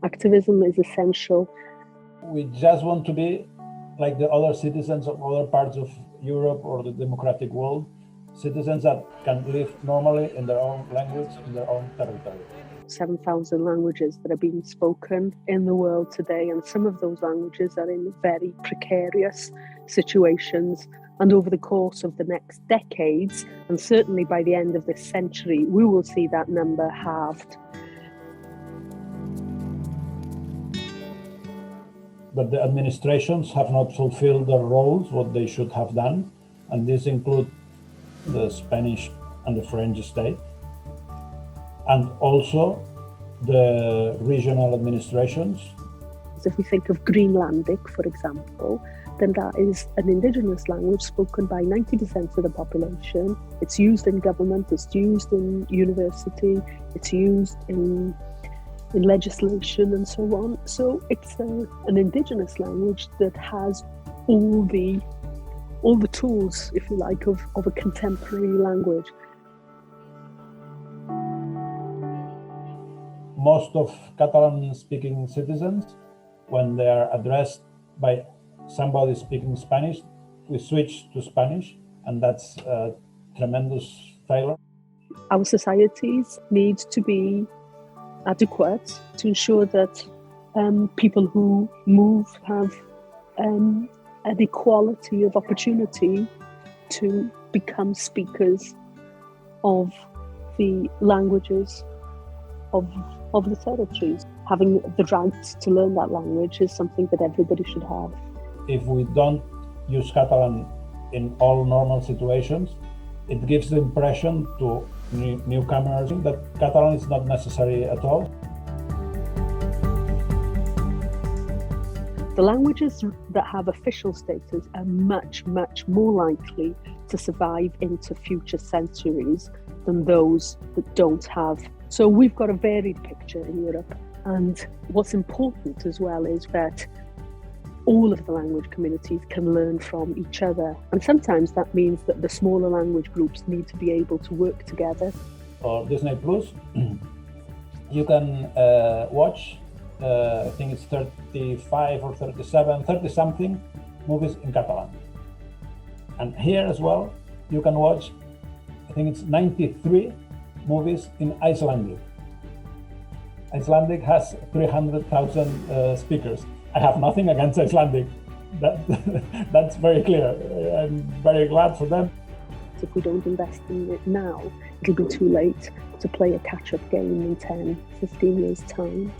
Activism is essential. We just want to be like the other citizens of other parts of Europe or the democratic world, citizens that can live normally in their own language, in their own territory. 7,000 languages that are being spoken in the world today, and some of those languages are in very precarious situations. And over the course of the next decades, and certainly by the end of this century, we will see that number halved. But the administrations have not fulfilled their roles, what they should have done, and these include the Spanish and the French state, and also the regional administrations. If we think of Greenlandic, for example, then that is an indigenous language spoken by 90% of the population. It's used in government, it's used in university, it's used in legislation and so on. So it's an indigenous language that has all the tools, if you like, of a contemporary language. Most of Catalan-speaking citizens, when they are addressed by somebody speaking Spanish, we switch to Spanish, and that's a tremendous failure. Our societies need to be adequate to ensure that people who move have an equality of opportunity to become speakers of the languages of the territories. Having the right to learn that language is something that everybody should have. If we don't use Catalan in all normal situations, it gives the impression to newcomers that Catalan is not necessary at all. The languages that have official status are much, much more likely to survive into future centuries than those that don't have. So we've got a varied picture in Europe. And what's important as well is that all of the language communities can learn from each other. And sometimes that means that the smaller language groups need to be able to work together. For Disney Plus, you can watch, I think it's 35 or 37, 30-something movies in Catalan. And here as well, you can watch, I think it's 93 movies in Icelandic. Icelandic has 300,000 speakers. I have nothing against Icelandic. That's very clear. I'm very glad for them. If we don't invest in it now, it'll be too late to play a catch-up game in 10, 15 years' time.